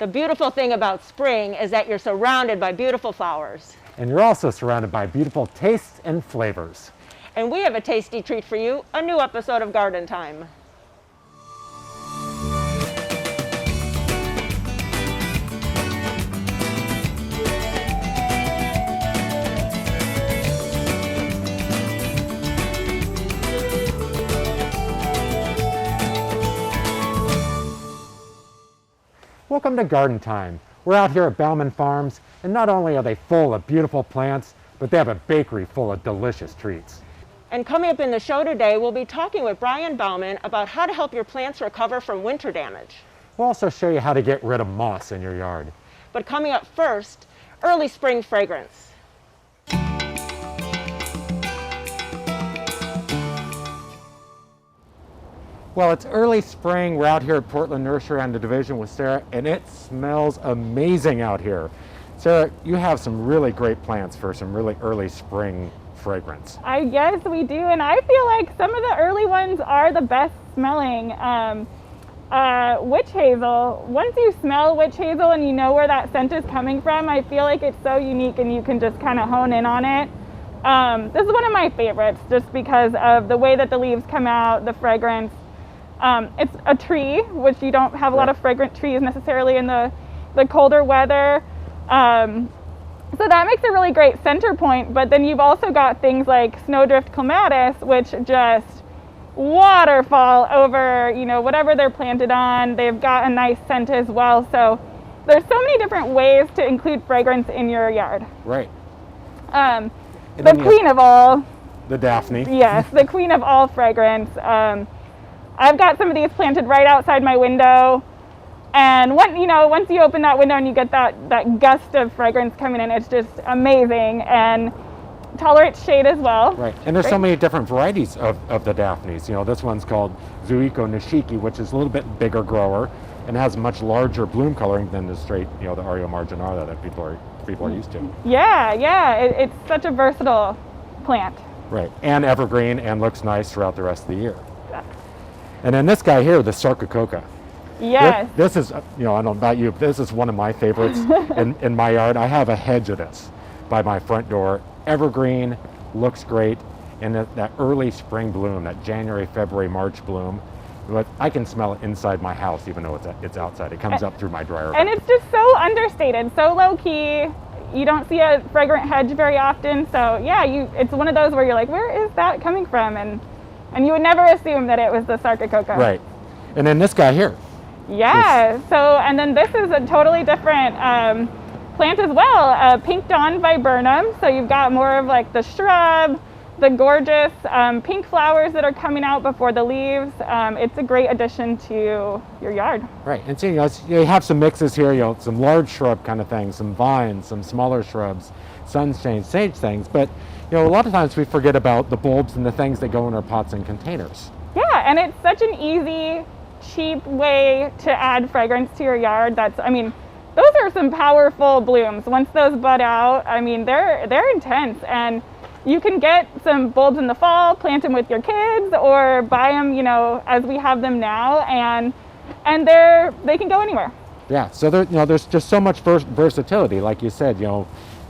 The beautiful thing about spring is that you're surrounded by beautiful flowers. And you're also surrounded by beautiful tastes and flavors. And we have a tasty treat for you, a new episode of Garden Time. Welcome to Garden Time. We're out here at Bauman Farms, and not only are they full of beautiful plants, but they have a bakery full of delicious treats. And coming up in the show today, we'll be talking with Brian Bauman about how to help your plants recover from winter damage. We'll also show you how to get rid of moss in your yard. But coming up first, early spring fragrance. Well, it's early spring. We're out here at Portland Nursery on the division with Sarah, and it smells amazing out here. Sarah, you have some really great plants for some really early spring fragrance. I guess we do, and I feel like some of the early ones are the best smelling. Witch hazel, once you smell witch hazel and you know where that scent is coming from, I feel like it's so unique and you can just kind of hone in on it. This is one of my favorites just because of the way that the leaves come out, the fragrance. It's a tree, which you don't have a lot of fragrant trees necessarily in the colder weather. So that makes a really great center point, but then you've also got things like snowdrift clematis, which just waterfall over, whatever they're planted on. They've got a nice scent as well. So there's so many different ways to include fragrance in your yard. Right. The queen of all. The Daphne. Yes, the queen of all fragrance. I've got some of these planted right outside my window, and once you open that window and you get that gust of fragrance coming in, it's just amazing and tolerates shade as well. Right, and there's so many different varieties of the Daphnes. This one's called Zuiko Nishiki, which is a little bit bigger grower and has much larger bloom coloring than the straight, the Ario marginata that people are used to. Yeah, it's such a versatile plant. Right, and evergreen and looks nice throughout the rest of the year. And then this guy here, the Sarcococa. Yes. This is, I don't know about you, but this is one of my favorites in my yard. I have a hedge of this by my front door. Evergreen, looks great, and that early spring bloom, that January, February, March bloom, but I can smell it inside my house even though it's outside. It comes up through my dryer. And it's just so understated, so low key. You don't see a fragrant hedge very often, so yeah, it's one of those where you're like, where is that coming from? And you would never assume that it was the Sarcococa. Right. And then this guy here. Yeah, and then this is a totally different plant as well, Pink Dawn viburnum. So you've got more of like the shrub, the gorgeous pink flowers that are coming out before the leaves. It's a great addition to your yard. Right, and so you have some mixes here, some large shrub kind of things, some vines, some smaller shrubs, sunshine, sage things, but a lot of times we forget about the bulbs and the things that go in our pots and containers. Yeah, and it's such an easy, cheap way to add fragrance to your yard. Those are some powerful blooms. Once those bud out, they're intense, and you can get some bulbs in the fall, plant them with your kids, or buy them, as we have them now, and they can go anywhere. Yeah, so there's just so much versatility, like you said,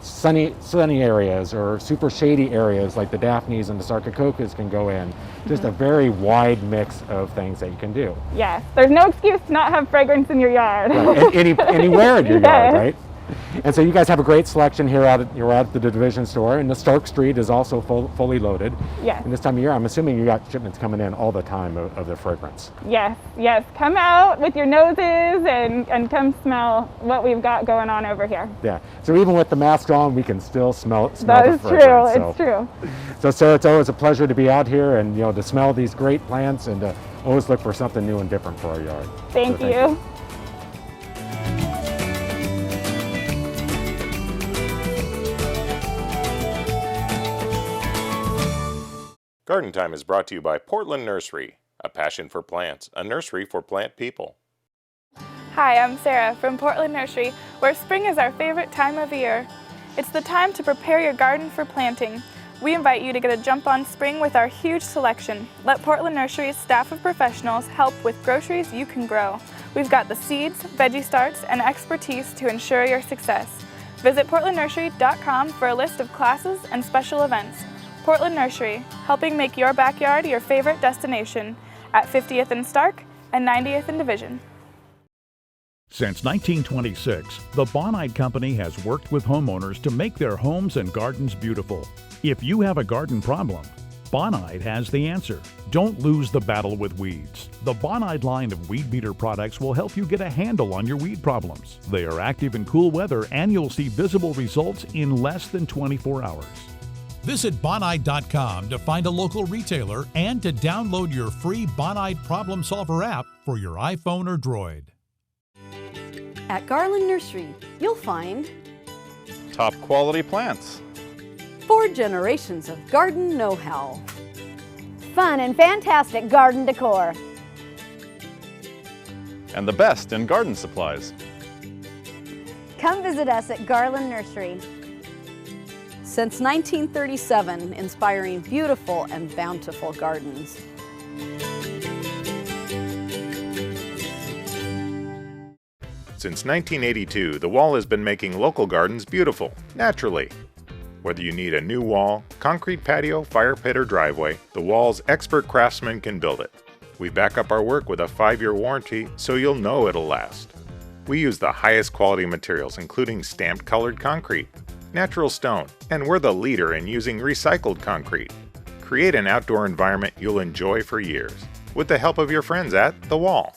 sunny areas or super shady areas like the Daphnes and the Sarcococas can go in. Just a very wide mix of things that you can do. Yes, there's no excuse to not have fragrance in your yard. Right. Anywhere in your yard, right? And so you guys have a great selection here out at the division store, and the Stark Street is also fully loaded. Yes. And this time of year, I'm assuming you got shipments coming in all the time of the fragrance. Yes. Come out with your noses and come smell what we've got going on over here. Yeah. So even with the mask on, we can still smell that the is fragrance. True. It's true. So Sarah, it's always a pleasure to be out here and to smell these great plants and to always look for something new and different for our yard. Thank you. Garden Time is brought to you by Portland Nursery, a passion for plants, a nursery for plant people. Hi, I'm Sarah from Portland Nursery, where spring is our favorite time of year. It's the time to prepare your garden for planting. We invite you to get a jump on spring with our huge selection. Let Portland Nursery's staff of professionals help with groceries you can grow. We've got the seeds, veggie starts, and expertise to ensure your success. Visit portlandnursery.com for a list of classes and special events. Portland Nursery, helping make your backyard your favorite destination at 50th and Stark and 90th and Division. Since 1926, the Bonide Company has worked with homeowners to make their homes and gardens beautiful. If you have a garden problem, Bonide has the answer. Don't lose the battle with weeds. The Bonide line of weed beater products will help you get a handle on your weed problems. They are active in cool weather and you'll see visible results in less than 24 hours. Visit Bonide.com to find a local retailer and to download your free Bonide Problem Solver app for your iPhone or Droid. At Garland Nursery, you'll find top quality plants, 4 generations of garden know-how, fun and fantastic garden decor, and the best in garden supplies. Come visit us at Garland Nursery. Since 1937, inspiring beautiful and bountiful gardens. Since 1982, the Wall has been making local gardens beautiful, naturally. Whether you need a new wall, concrete patio, fire pit, or driveway, the Wall's expert craftsmen can build it. We back up our work with a 5-year warranty, so you'll know it'll last. We use the highest quality materials, including stamped colored concrete, natural stone, and we're the leader in using recycled concrete. Create an outdoor environment you'll enjoy for years, with the help of your friends at The Wall.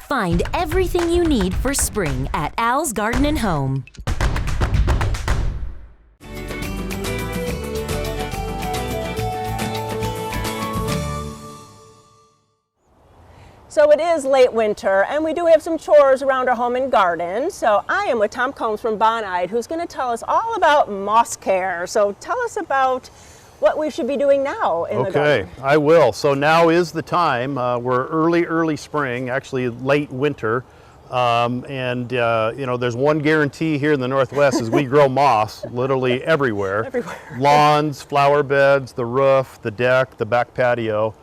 Find everything you need for spring at Al's Garden and Home. So it is late winter, and we do have some chores around our home and garden. So I am with Tom Combs from Bonide, who's going to tell us all about moss care. So tell us about what we should be doing now in the garden. Okay, I will. So now is the time. We're early spring, actually late winter. You know, there's one guarantee here in the Northwest is we grow moss literally everywhere. Lawns, flower beds, the roof, the deck, the back patio.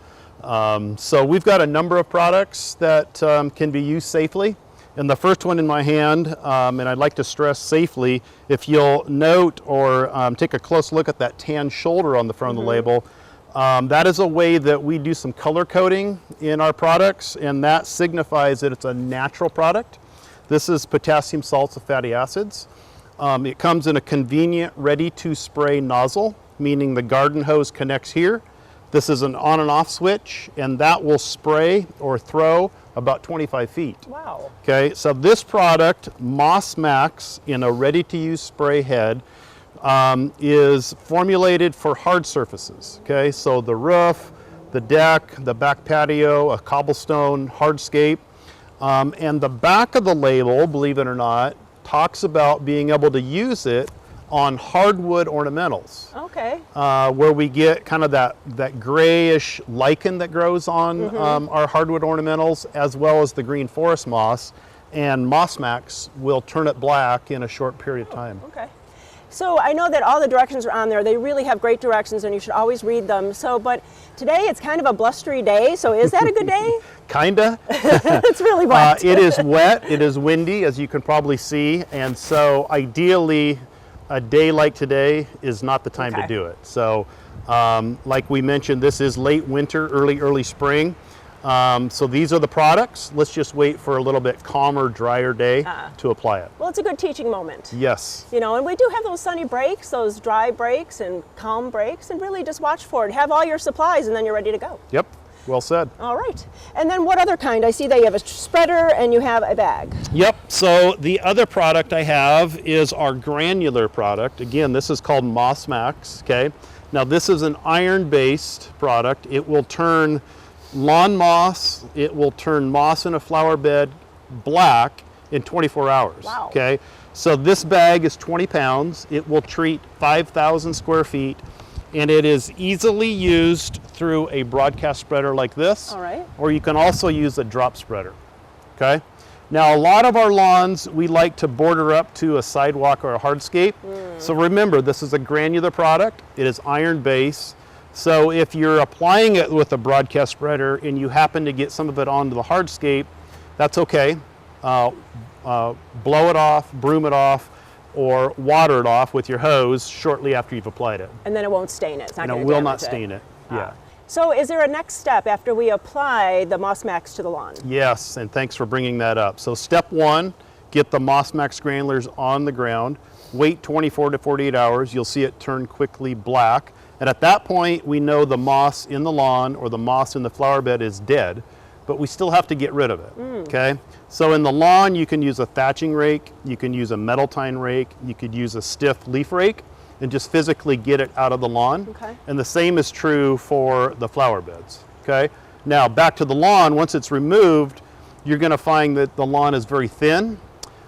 So we've got a number of products that can be used safely. And the first one in my hand, and I'd like to stress safely, if you'll note or take a close look at that tan shoulder on the front of the label, that is a way that we do some color coding in our products, and that signifies that it's a natural product. This is potassium salts of fatty acids. It comes in a convenient ready-to-spray nozzle, meaning the garden hose connects here. This is an on and off switch, and that will spray or throw about 25 feet. Wow. Okay, so this product, Moss Max, in a ready-to-use spray head, is formulated for hard surfaces. Okay, so the roof, the deck, the back patio, a cobblestone hardscape, and the back of the label, believe it or not, talks about being able to use it on hardwood ornamentals. Okay. Where we get kind of that grayish lichen that grows on our hardwood ornamentals, as well as the green forest moss, and Moss Max will turn it black in a short period of time. Okay. So I know that all the directions are on there. They really have great directions, and you should always read them. So, but today it's kind of a blustery day, so is that a good day? Kinda. It's really wet. It is wet, it is windy, as you can probably see, and so ideally, a day like today is not the time to do it. So like we mentioned, this is late winter, early spring. So these are the products. Let's just wait for a little bit calmer, drier day to apply it. Well, it's a good teaching moment. Yes. You know, and we do have those sunny breaks, those dry breaks and calm breaks, and really just watch for it. Have all your supplies and then you're ready to go. Yep. Well said. All right. And then what other kind? I see that you have a spreader and you have a bag. Yep. So the other product I have is our granular product. Again, this is called Moss Max. Okay. Now this is an iron-based product. It will turn lawn moss, it will turn moss in a flower bed black in 24 hours. Wow. Okay. So this bag is 20 pounds. It will treat 5,000 square feet. And it is easily used through a broadcast spreader like this. All right. Or you can also use a drop spreader. Okay. Now, a lot of our lawns, we like to border up to a sidewalk or a hardscape. So remember, this is a granular product. It is iron base. So if you're applying it with a broadcast spreader and you happen to get some of it onto the hardscape, that's okay. Blow it off, broom it off, or water it off with your hose shortly after you've applied it. And then it won't stain it. It's not And it gonna will damage not stain it. Yeah. So is there a next step after we apply the Moss Max to the lawn? Yes, and thanks for bringing that up. So step one, get the Moss Max granulars on the ground. Wait 24 to 48 hours. You'll see it turn quickly black. And at that point, we know the moss in the lawn or the moss in the flower bed is dead, but we still have to get rid of it, okay? So in the lawn, you can use a thatching rake, you can use a metal tine rake, you could use a stiff leaf rake, and just physically get it out of the lawn. Okay. And the same is true for the flower beds, okay? Now back to the lawn, once it's removed, you're gonna find that the lawn is very thin.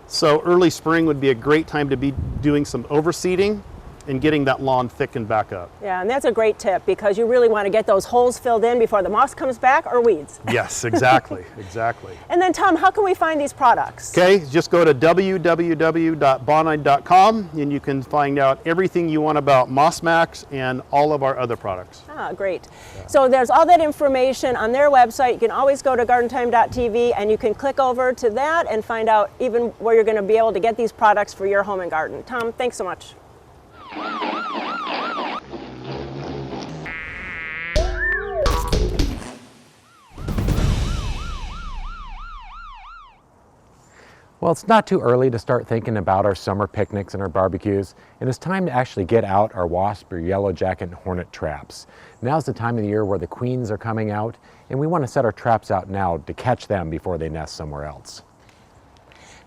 So early spring would be a great time to be doing some overseeding and getting that lawn thickened back up. Yeah, and that's a great tip because you really want to get those holes filled in before the moss comes back or weeds. Yes, exactly, exactly. And then Tom, how can we find these products? Okay, just go to www.bonide.com and you can find out everything you want about Moss Max and all of our other products. Ah, great. Yeah. So there's all that information on their website. You can always go to gardentime.tv and you can click over to that and find out even where you're going to be able to get these products for your home and garden. Tom, thanks so much. Well, it's not too early to start thinking about our summer picnics and our barbecues, and it's time to actually get out our wasp or yellowjacket and hornet traps. Now's the time of the year where the queens are coming out, and we want to set our traps out now to catch them before they nest somewhere else.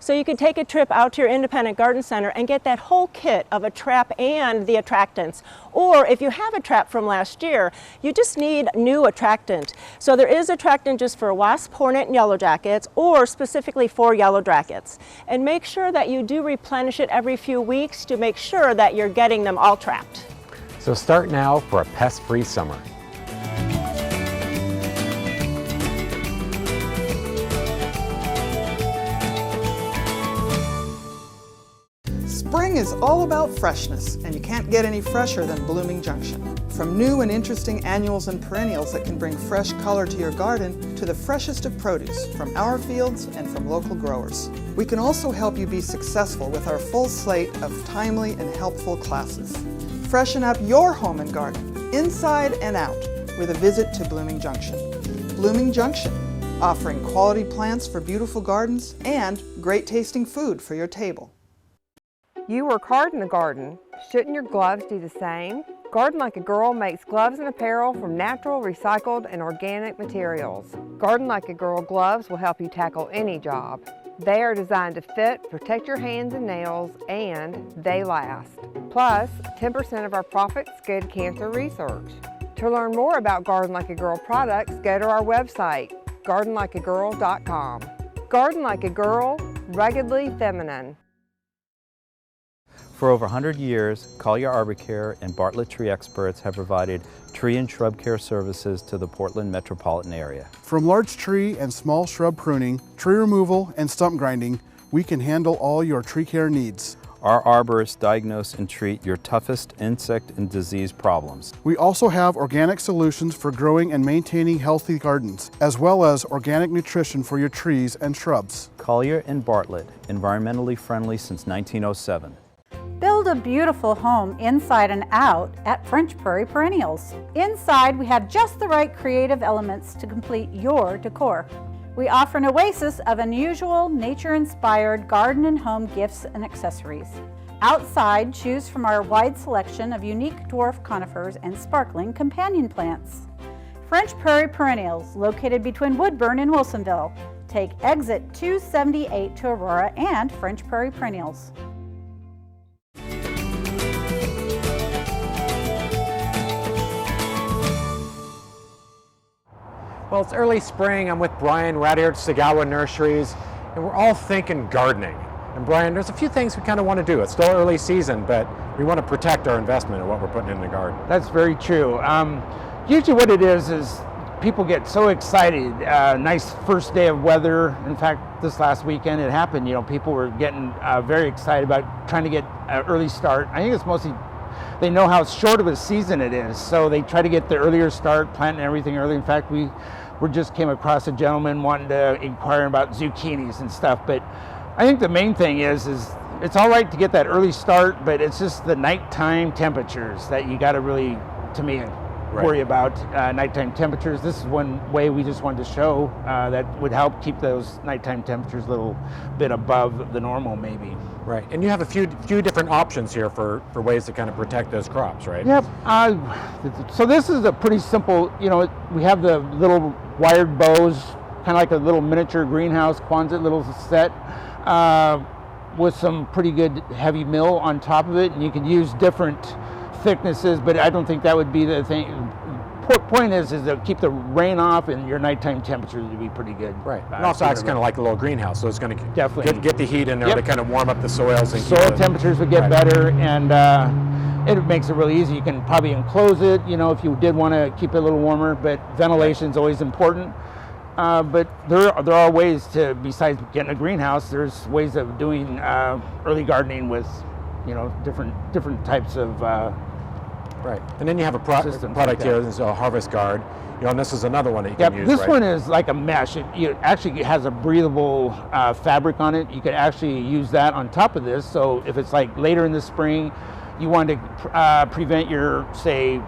So you can take a trip out to your independent garden center and get that whole kit of a trap and the attractants. Or if you have a trap from last year, you just need new attractant. So there is attractant just for wasp, hornet, and yellowjackets, or specifically for yellowjackets. And make sure that you do replenish it every few weeks to make sure that you're getting them all trapped. So start now for a pest-free summer. Spring is all about freshness, and you can't get any fresher than Blooming Junction. From new and interesting annuals and perennials that can bring fresh color to your garden to the freshest of produce from our fields and from local growers. We can also help you be successful with our full slate of timely and helpful classes. Freshen up your home and garden, inside and out, with a visit to Blooming Junction. Blooming Junction, offering quality plants for beautiful gardens and great tasting food for your table. You work hard in the garden. Shouldn't your gloves do the same? Garden Like a Girl makes gloves and apparel from natural, recycled, and organic materials. Garden Like a Girl gloves will help you tackle any job. They are designed to fit, protect your hands and nails, and they last. Plus, 10% of our profits go to cancer research. To learn more about Garden Like a Girl products, go to our website, gardenlikeagirl.com. Garden Like a Girl, ruggedly feminine. For over 100 years, Collier Arbor Care and Bartlett Tree Experts have provided tree and shrub care services to the Portland metropolitan area. From large tree and small shrub pruning, tree removal, and stump grinding, we can handle all your tree care needs. Our arborists diagnose and treat your toughest insect and disease problems. We also have organic solutions for growing and maintaining healthy gardens, as well as organic nutrition for your trees and shrubs. Collier and Bartlett, environmentally friendly since 1907. Build a beautiful home inside and out at French Prairie Perennials. Inside, we have just the right creative elements to complete your decor. We offer an oasis of unusual, nature-inspired garden and home gifts and accessories. Outside, choose from our wide selection of unique dwarf conifers and sparkling companion plants. French Prairie Perennials, located between Woodburn and Wilsonville. Take exit 278 to Aurora and French Prairie Perennials. Well, it's early spring. I'm with Brian right here at Sagawa Nurseries, and we're all thinking gardening. And Brian, there's a few things we kind of want to do. It's still early season, but we want to protect our investment and what we're putting in the garden. That's very true. Usually what it is people get so excited. Nice first day of weather. In fact, this last weekend it happened. You know, people were getting very excited about trying to get an early start. I think it's mostly they know how short of a season it is, so they try to get the earlier start, planting everything early. In fact, we just came across a gentleman wanting to inquire about zucchinis and stuff. But I think the main thing is it's all right to get that early start, but it's just the nighttime temperatures that you got to really, to me, worry about. Nighttime temperatures. This is one way we just wanted to show that would help keep those nighttime temperatures a little bit above the normal, maybe. Right, and you have a few different options here for ways to kind of protect those crops, right? Yep. So this is a pretty simple, you know, we have the little wired bows, kind of like a little miniature greenhouse, Quonset little set, with some pretty good heavy mill on top of it, and you can use different thicknesses, but I don't think that would be the thing. Point is to keep the rain off and your nighttime temperatures would be pretty good. Right. It also acts kind of like a little greenhouse, so it's going to definitely get the heat in there to kind of warm up the soils. And soil temperatures would get better, and it makes it really easy. You can probably enclose it, you know, if you did want to keep it a little warmer, but ventilation is always important. But there are ways to, besides getting a greenhouse, there's ways of doing early gardening with, you know, different types of right. And then you have a product like here, this is a harvest guard. You know, and this is another one that you can use. This one is like a mesh. It actually has a breathable fabric on it. You could actually use that on top of this. So if it's like later in the spring, you want to prevent your, say,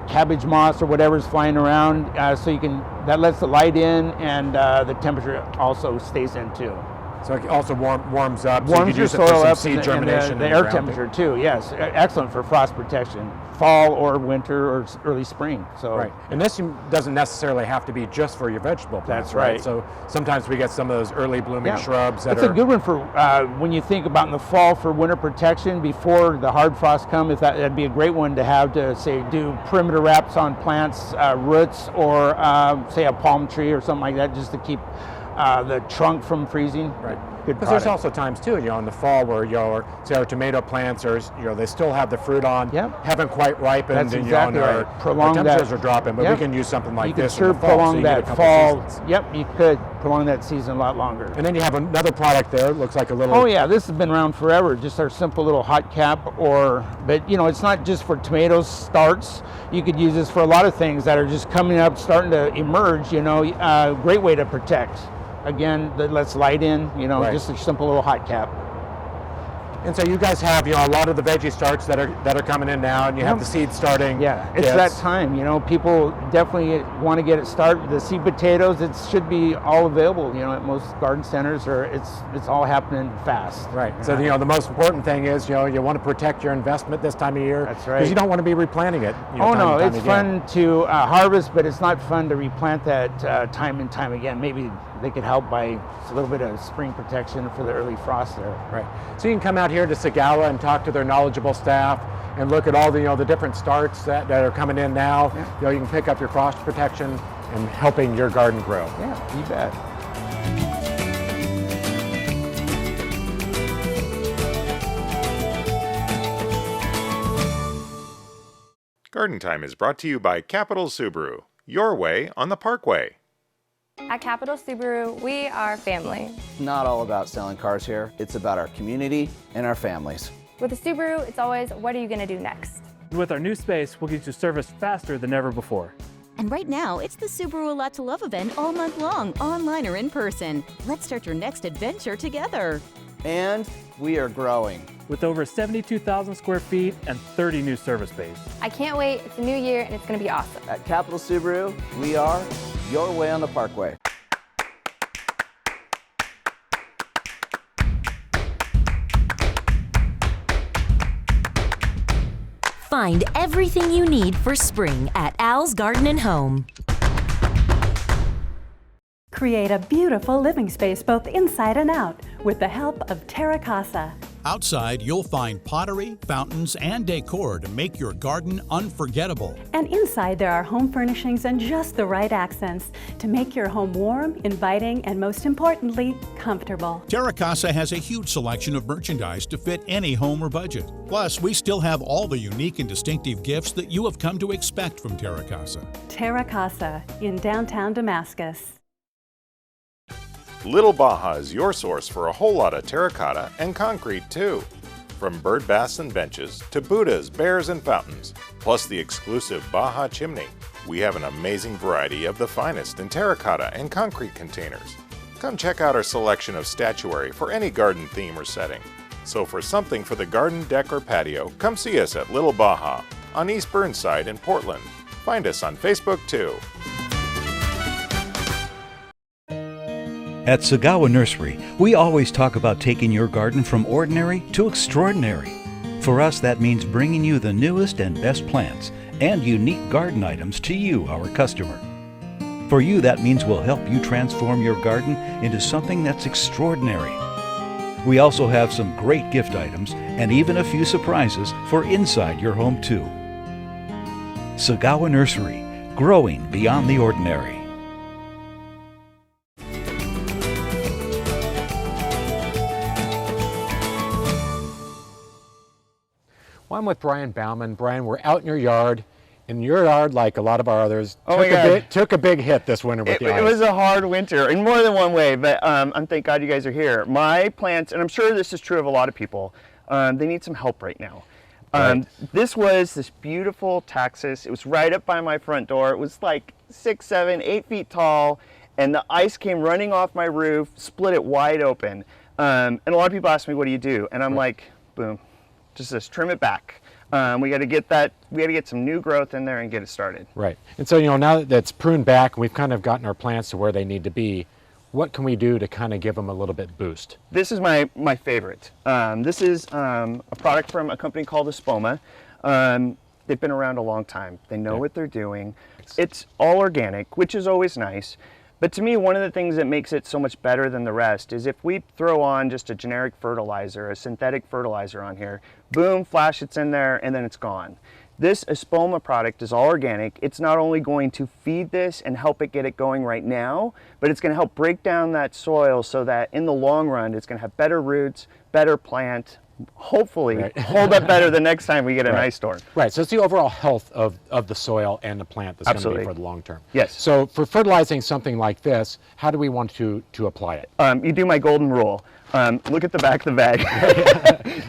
cabbage moths or whatever's flying around, so you can, that lets the light in, and the temperature also stays in too. So it also warms up. Warms so you could your use it soil for some up, seed and germination. the air temperature too. Yes, excellent for frost protection, fall or winter or early spring. So right, and this doesn't necessarily have to be just for your vegetable plants. That's right. So sometimes we get some of those early blooming shrubs that it's a good one for when you think about in the fall for winter protection before the hard frost come. If that'd be a great one to have to, say, do perimeter wraps on plants, roots, or say a palm tree or something like that, just to keep the trunk from freezing. Right. Because there's also times too, you know, in the fall where, you know, say our tomato plants are, you know, they still have the fruit on, haven't quite ripened, That's and exactly our temperatures are dropping, but we can use something like this in the fall. Prolong so that fall. Yep, you could prolong that season a lot longer. And then you have another product there. It looks like a little. Oh yeah, this has been around forever. Just our simple little hot cap, but you know, it's not just for tomatoes starts. You could use this for a lot of things that are just coming up, starting to emerge. You know, great way to protect. Again, that lets light in, you know, just a simple little hot cap. And so you guys have, you know, a lot of the veggie starts that are coming in now, and you have the seeds starting. Yeah, it's that time, you know, people definitely want to get it started. The seed potatoes, it should be all available, you know, at most garden centers, or it's all happening fast. Right. So, you know, the most important thing is, you know, you want to protect your investment this time of year. That's right. Because you don't want to be replanting it. You know, oh no, it's fun to harvest, but it's not fun to replant that time and time again. Maybe they could help by a little bit of spring protection for the early frost there. Right. So you can come out here to Sagala and talk to their knowledgeable staff and look at all the, you know, the different starts that are coming in now. Yeah. You know, you can pick up your frost protection and helping your garden grow. Yeah, you bet. Garden Time is brought to you by Capital Subaru, your way on the Parkway. At Capital Subaru, we are family. It's not all about selling cars here. It's about our community and our families. With a Subaru, it's always, what are you going to do next? With our new space, we'll get you service faster than ever before. And right now, it's the Subaru A Lot to Love event all month long, online or in person. Let's start your next adventure together. And we are growing. With over 72,000 square feet and 30 new service bays. I can't wait. It's a new year and it's going to be awesome. At Capital Subaru, we are your way on the Parkway. Find everything you need for spring at Al's Garden and Home. Create a beautiful living space both inside and out with the help of Terra Casa. Outside, you'll find pottery, fountains, and decor to make your garden unforgettable. And inside, there are home furnishings and just the right accents to make your home warm, inviting, and most importantly, comfortable. Terra Casa has a huge selection of merchandise to fit any home or budget. Plus, we still have all the unique and distinctive gifts that you have come to expect from Terra Casa. Terra Casa in downtown Damascus. Little Baja is your source for a whole lot of terracotta and concrete too. From bird baths and benches to Buddhas, bears, and fountains, plus the exclusive Baja chimney. We have an amazing variety of the finest in terracotta and concrete containers. Come check out our selection of statuary for any garden theme or setting. So for something for the garden, deck, or patio, come see us at Little Baja on East Burnside in Portland. Find us on Facebook too. At Sagawa Nursery, we always talk about taking your garden from ordinary to extraordinary. For us, that means bringing you the newest and best plants and unique garden items to you, our customer. For you, that means we'll help you transform your garden into something that's extraordinary. We also have some great gift items and even a few surprises for inside your home, too. Sagawa Nursery, growing beyond the ordinary. Well, I'm with Brian Bauman. Brian, we're out in your yard. In your yard, like a lot of our others, took a big hit this winter with the ice. It was a hard winter in more than one way, but thank God you guys are here. My plants, and I'm sure this is true of a lot of people, they need some help right now. This was this beautiful taxus. It was right up by my front door. It was like 6, 7, 8 feet tall, and the ice came running off my roof, split it wide open. And a lot of people ask me, what do you do? And I'm like, boom, just trim it back. We got to get some new growth in there and get it started. Right. And so, now that it's pruned back, we've kind of gotten our plants to where they need to be. What can we do to kind of give them a little bit boost? This is my favorite. This is a product from a company called Espoma. They've been around a long time. They know what they're doing. It's all organic, which is always nice. But to me, one of the things that makes it so much better than the rest is if we throw on just a generic fertilizer, a synthetic fertilizer on here, boom, flash, it's in there, and then it's gone. This Espoma product is all organic. It's not only going to feed this and help it get it going right now, but it's going to help break down that soil so that in the long run, it's going to have better roots, better plant, hopefully hold up better the next time we get an ice storm. Right, so it's the overall health of the soil and the plant that's going to be for the long term. Yes. So for fertilizing something like this, how do we want to apply it? You do my golden rule. Look at the back of the bag.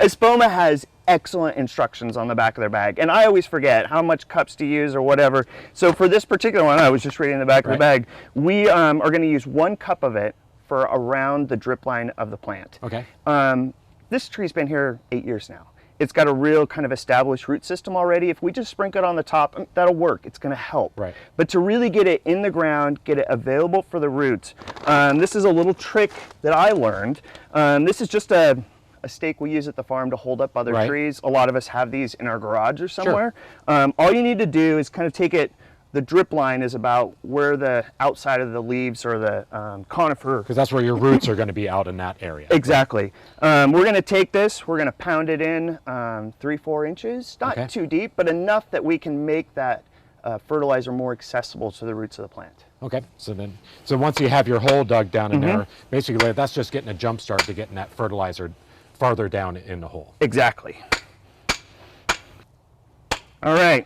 Espoma has excellent instructions on the back of their bag, and I always forget how much cups to use or whatever. So for this particular one, I was just reading the back of the bag, we are going to use 1 cup of it for around the drip line of the plant. Okay. This tree's been here 8 years now. It's got a real kind of established root system already. If we just sprinkle it on the top, that'll work. It's going to help. Right. But to really get it in the ground, get it available for the roots, this is a little trick that I learned. This is just a stake we use at the farm to hold up other trees. A lot of us have these in our garage or somewhere. Sure. All you need to do is kind of take it. The drip line is about where the outside of the leaves or the conifer. Because that's where your roots are going to be out in that area. Exactly. We're going to take this, we're going to pound it in 3-4 inches, not too deep, but enough that we can make that fertilizer more accessible to the roots of the plant. Okay, so once you have your hole dug down in there, basically that's just getting a jump start to getting that fertilizer farther down in the hole. Exactly. All right.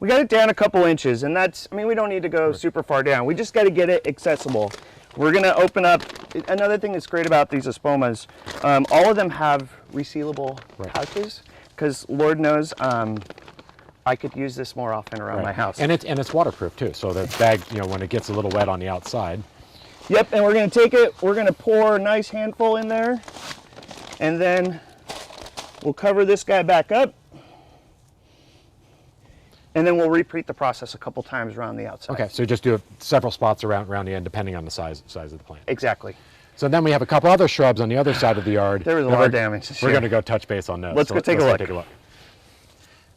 We got it down a couple inches, and that's, we don't need to go super far down. We just got to get it accessible. We're going to open up, another thing that's great about these Espomas, all of them have resealable pouches, because Lord knows I could use this more often around my house. And it's waterproof too, so the bag, when it gets a little wet on the outside. Yep, and we're going to take it, we're going to pour a nice handful in there, and then we'll cover this guy back up. And then we'll repeat the process a couple times around the outside. Okay, so just do several spots around the end, depending on the size of the plant. Exactly. So then we have a couple other shrubs on the other side of the yard. There was a lot of damage this We're year. going to go touch base on those. Let's go take a look.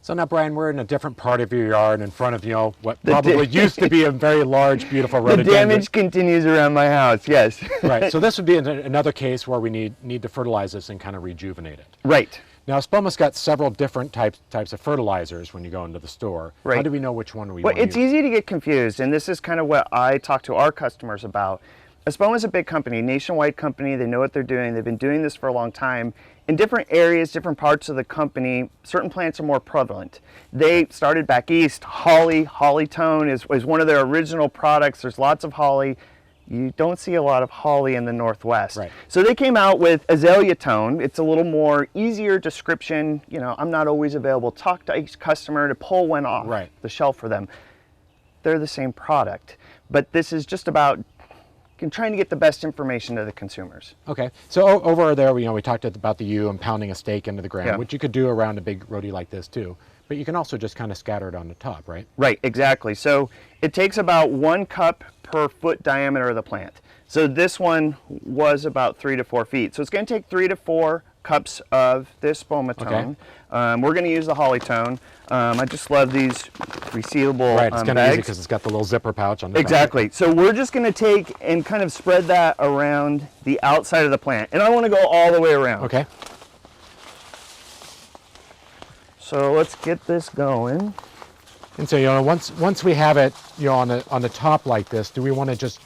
So So now, Brian, we're in a different part of your yard in front of, what probably used to be a very large, beautiful The rhododendron. damage continues around my house, yes. Right, so this would be another case where we need to fertilize this and kind of rejuvenate it. Right. Now, Espoma's got several different types of fertilizers when you go into the store. Right. How do we know which one we Well, want to it's use? easy to get confused, and this is kind of what I talk to our customers about. Espoma's a big company, nationwide company. They know what they're doing. They've been doing this for a long time. In different areas, different parts of the company, certain plants are more prevalent. They started back east. Holly tone is one of their original products. There's lots of holly. You don't see a lot of holly in the Northwest. Right. So they came out with azalea tone. It's a little more easier description. I'm not always available. Talk to each customer to pull one off the shelf for them. They're the same product, but this is just about trying to get the best information to the consumers. Okay, so over there, we talked about the yew and pounding a stake into the ground, Yeah. which you could do around a big rhodie like this too, but you can also just kind of scatter it on the top, right? Right, exactly. So it takes about 1 cup per foot diameter of the plant. So this one was about 3 to 4 feet. So it's going to take 3 to 4 cups of this Espoma tone. We're going to use the holly tone. I just love these resealable Right, it's kind of bags. easy because it's got the little zipper pouch on the Exactly. So we're just going to take and kind of spread that around the outside of the plant. And I want to go all the way around. Okay. So let's get this going. And so, once we have it, on the top like this, do we want to just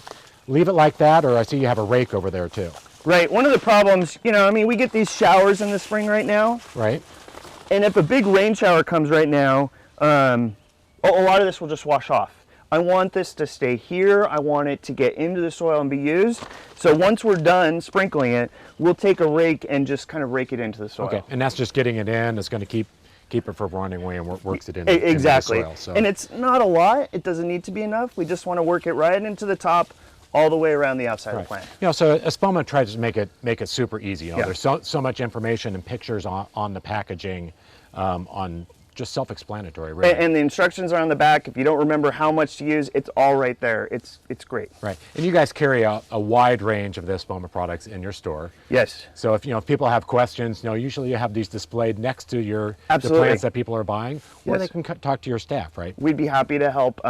leave it like that, or I see you have a rake over there too? Right. One of the problems, we get these showers in the spring right now. Right. And if a big rain shower comes right now, a lot of this will just wash off. I want this to stay here. I want it to get into the soil and be used. So once we're done sprinkling it, we'll take a rake and just kind of rake it into the soil. Okay, and that's just getting it in. It's going to keep it from running away and works it in. Exactly. Into the soil, so. And it's not a lot. It doesn't need to be enough. We just want to work it right into the top, all the way around the outside of the plant. So Espoma tries to make it super easy. Yeah. There's so much information and pictures on the packaging, on just self-explanatory, really. And the instructions are on the back. If you don't remember how much to use, it's all right there. It's great. Right. And you guys carry a wide range of the Espoma products in your store. Yes. So if people have questions, usually you have these displayed next to the Absolutely. plants that people are buying, or Yes. they can talk to your staff, right? We'd be happy to help.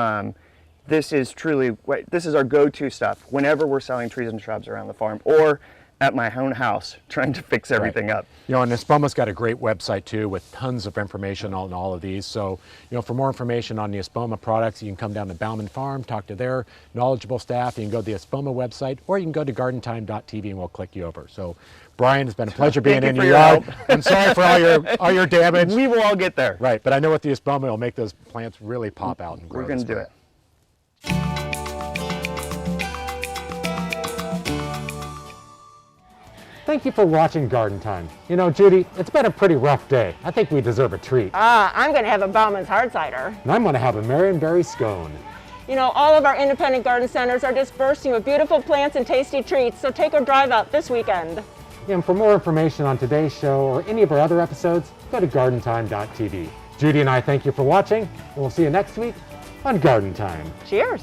This is our go-to stuff whenever we're selling trees and shrubs around the farm or at my own house trying to fix everything up. And Espoma's got a great website too with tons of information on all of these. So, for more information on the Espoma products, you can come down to Bauman Farm, talk to their knowledgeable staff. You can go to the Espoma website, or you can go to gardentime.tv and we'll click you over. So, Brian, it's been a pleasure being in your yard. I'm sorry for all your damage. We will all get there. Right, but I know with the Espoma, it'll make those plants really pop out and grow. We're going to do it. Thank you for watching Garden Time. Judy, it's been a pretty rough day. I think we deserve a treat. I'm going to have a Bauman's hard cider. And I'm going to have a Marionberry scone. All of our independent garden centers are just bursting with beautiful plants and tasty treats, so take a drive out this weekend. And for more information on today's show or any of our other episodes, go to gardentime.tv. Judy and I thank you for watching, and we'll see you next week on Garden Time. Cheers.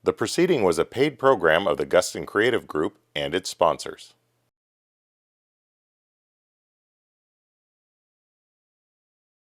The proceeding was a paid program of the Guston Creative Group and its sponsors.